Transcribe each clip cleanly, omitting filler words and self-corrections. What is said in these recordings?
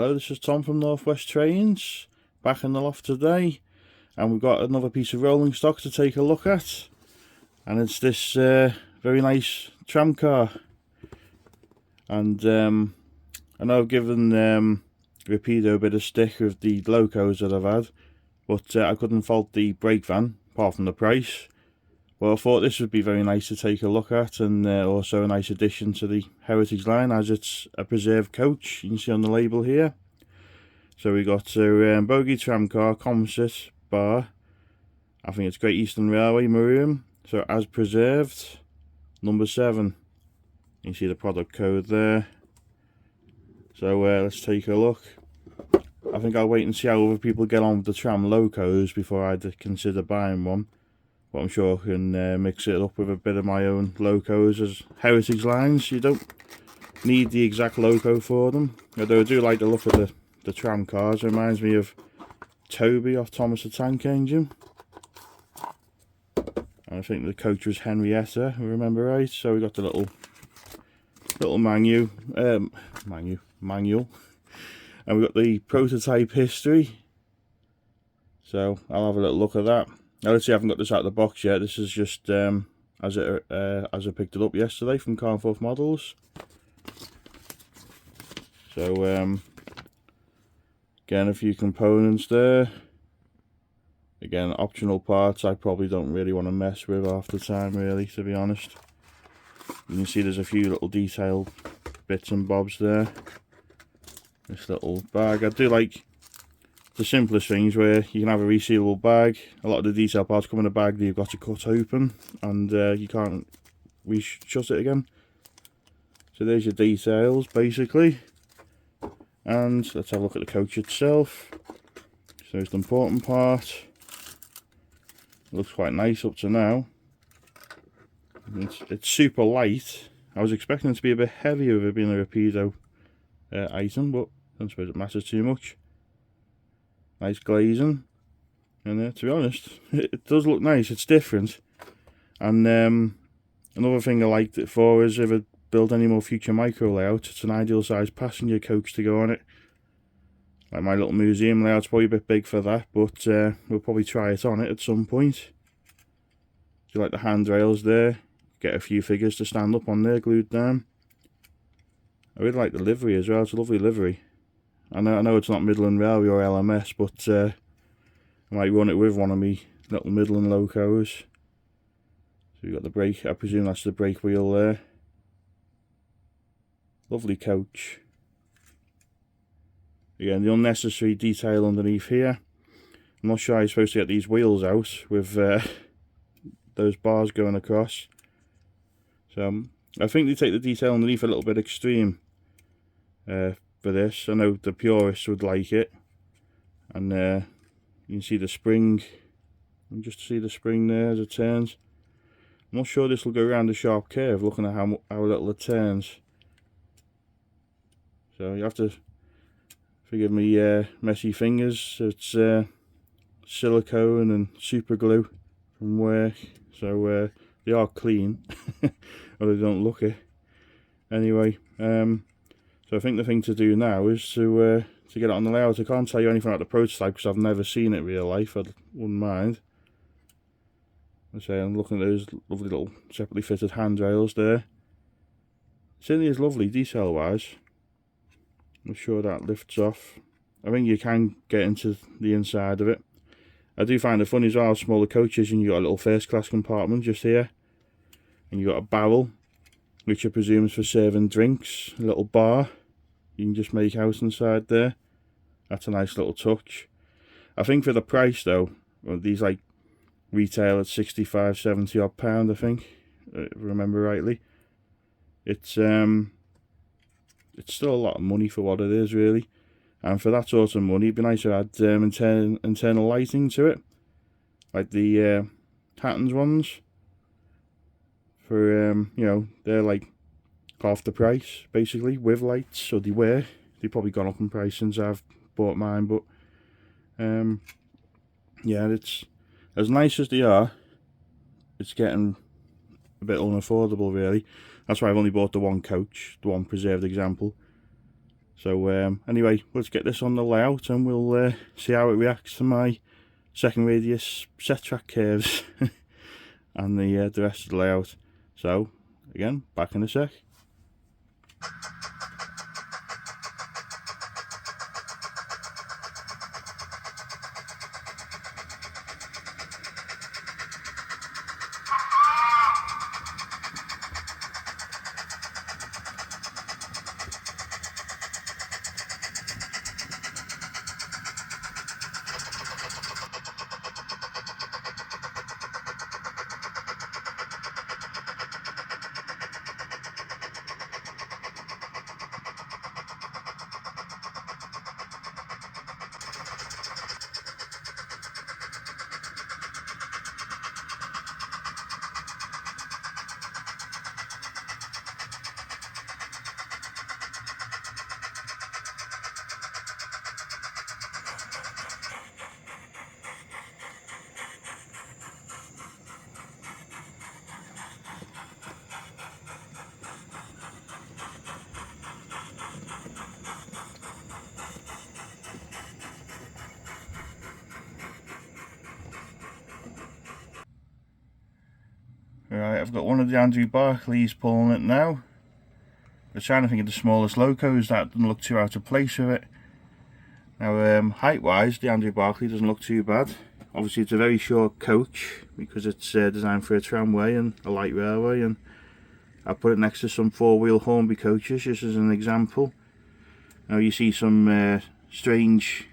Hello, this is Tom from Northwest Trains, back in the loft today, and we've got another piece of rolling stock to take a look at, and it's this very nice tram car. And I know I've given Rapido a bit of stick with the locos that I've had, but I couldn't fault the brake van, apart from the price. Well, I thought this would be very nice to take a look at, and also a nice addition to the heritage line, as it's a preserved coach. You can see on the label here. So we got a bogie tram car, composite bar. I think it's Great Eastern Railway maroon. So as preserved, number 7. You can see the product code there. So let's take a look. I think I'll wait and see how other people get on with the tram locos before I'd consider buying one. But I'm sure I can mix it up with a bit of my own locos as heritage lines. You don't need the exact loco for them. Although I do like the look of the tram cars. It reminds me of Toby off Thomas the Tank Engine. And I think the coach was Henrietta, if I remember right. So we got the little manual. And we got the prototype history. So I'll have a little look at that. Obviously I haven't got this out of the box yet. This is just as I picked it up yesterday from Carnforth Models. So again, a few components there. Again, optional parts I probably don't really want to mess with half the time, really, to be honest. You can see there's a few little detailed bits and bobs there. This little bag, I do like the simplest things where you can have a resealable bag. A lot of the detail parts come in a bag that you've got to cut open, and you can't shut it again. So there's your details basically. And let's have a look at the coach itself. So there's the important part. It looks quite nice up to now. It's super light. I was expecting it to be a bit heavier with it being a Rapido item, but I don't suppose it matters too much. Nice glazing, and to be honest, it does look nice. It's different. And another thing I liked it for is if I build any more future micro layouts, it's an ideal size passenger coach to go on it. Like my little museum layout's probably a bit big for that, but we'll probably try it on it at some point. You like the handrails there, get a few figures to stand up on there glued down. I really like the livery as well. It's a lovely livery. I know it's not Midland Railway or LMS, but I might run it with one of me little Midland locos. So we've got the brake, I presume that's the brake wheel there. Lovely coach. Again, the unnecessary detail underneath here. I'm not sure how you're supposed to get these wheels out with those bars going across. So I think they take the detail underneath a little bit extreme. For this, I know the purists would like it, and you can see the spring. And just see the spring there as it turns. I'm not sure this will go around a sharp curve. Looking at how little it turns, so you have to forgive me messy fingers. It's silicone and super glue from work, so they are clean, or they don't look it. Anyway. So I think the thing to do now is to get it on the layout. I can't tell you anything about the prototype because I've never seen it in real life. I wouldn't mind. I say I'm looking at those lovely little separately fitted handrails there. It certainly is lovely detail wise. I'm sure that lifts off. I think you can get into the inside of it. I do find it funny as well, smaller coaches, and you got a little first class compartment just here, and you got a barrel, which I presume is for serving drinks. A little bar you can just make out inside there. That's a nice little touch. I think for the price though, well, these like retail at 65, 70 odd pound, I think, if I remember rightly. It's still a lot of money for what it is, really. And for that sort of money, it'd be nice to add internal lighting to it, like the Hatton's ones. For you know, they're like half the price basically with lights, so they've probably gone up in price since I've bought mine, but yeah, it's as nice as they are, it's getting a bit unaffordable really. That's why I've only bought the one coach, the one preserved example. So anyway, let's get this on the layout and we'll see how it reacts to my second radius set track curves and the rest of the layout. So again, back in a sec. Right, I've got one of the Andrew Barclays pulling it now. I'm trying to think of the smallest locos that doesn't look too out of place with it. Now height wise, the Andrew Barclay doesn't look too bad. Obviously it's a very short coach because it's designed for a tramway and a light railway, and I put it next to some four-wheel Hornby coaches just as an example. Now you see some strange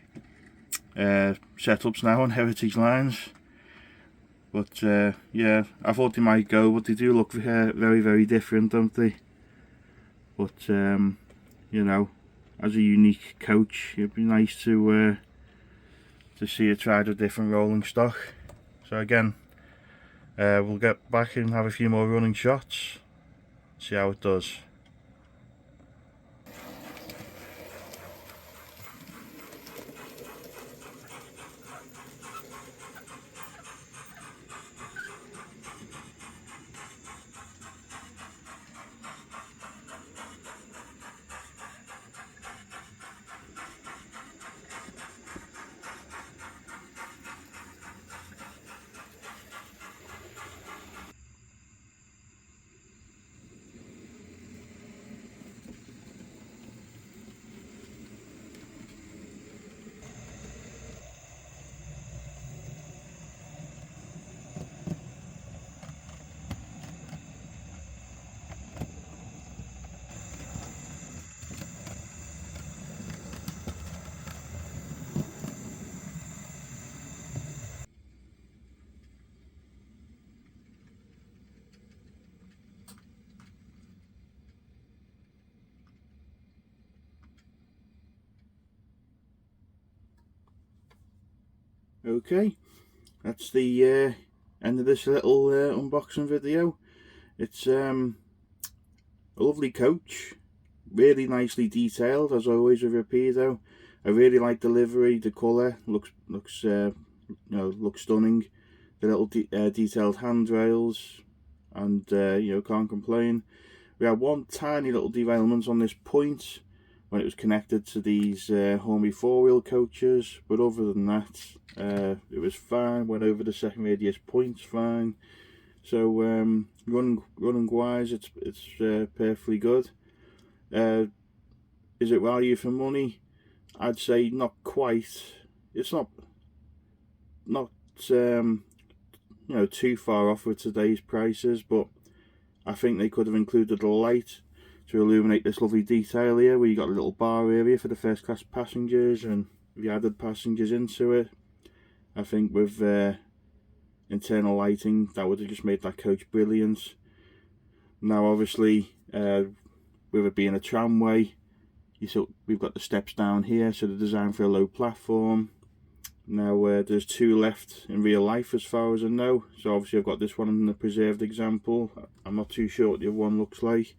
setups now on heritage lines. But yeah, I thought they might go, but they do look very, very different, don't they? But you know, as a unique coach, it'd be nice to see it tried a different rolling stock. So again, we'll get back and have a few more running shots, see how it does. Okay, that's the end of this little unboxing video. It's a lovely coach, really nicely detailed as always with Rapido. I really like the livery, the colour looks stunning. The little detailed handrails, and you know, can't complain. We had one tiny little derailment on this point when it was connected to these Hornby four-wheel coaches, but other than that, it was fine. Went over the second radius points fine. So running wise, it's perfectly good. Is it value for money? I'd say not quite. It's not you know, too far off with today's prices, but I think they could have included a light to illuminate this lovely detail here, where you got a little bar area for the first class passengers, and if you added passengers into it, I think with internal lighting, that would have just made that coach brilliant. Now obviously with it being a tramway, we've got the steps down here, so they're designed for a low platform. Now there's two left in real life as far as I know, so obviously I've got this one in the preserved example. I'm not too sure what the other one looks like.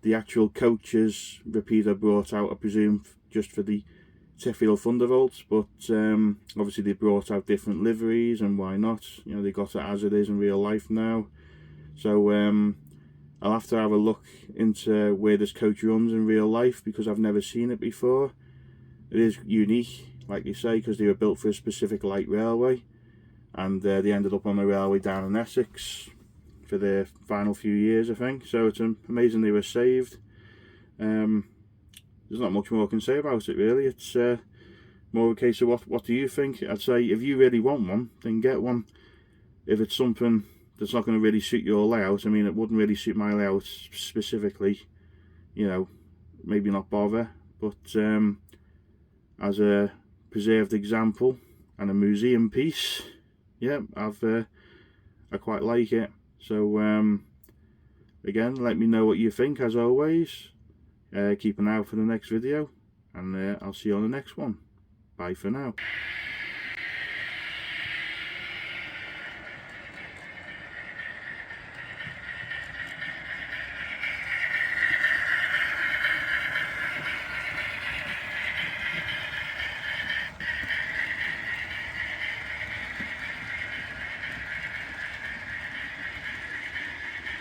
The actual coaches Rapido brought out, I presume, just for the Sheffield Thunderbolts, but obviously they brought out different liveries, and why not? You know, they got it as it is in real life now. So I'll have to have a look into where this coach runs in real life, because I've never seen it before. It is unique, like you say, because they were built for a specific light railway, and they ended up on the railway down in Essex for their final few years, I think. So it's amazing they were saved. There's not much more I can say about it, really. It's more a case of what do you think? I'd say if you really want one, then get one. If it's something that's not going to really suit your layout, I mean, it wouldn't really suit my layout specifically, you know, maybe not bother. But as a preserved example and a museum piece, yeah, I quite like it. So again, let me know what you think, as always. Keep an eye out for the next video, and I'll see you on the next one. Bye for now.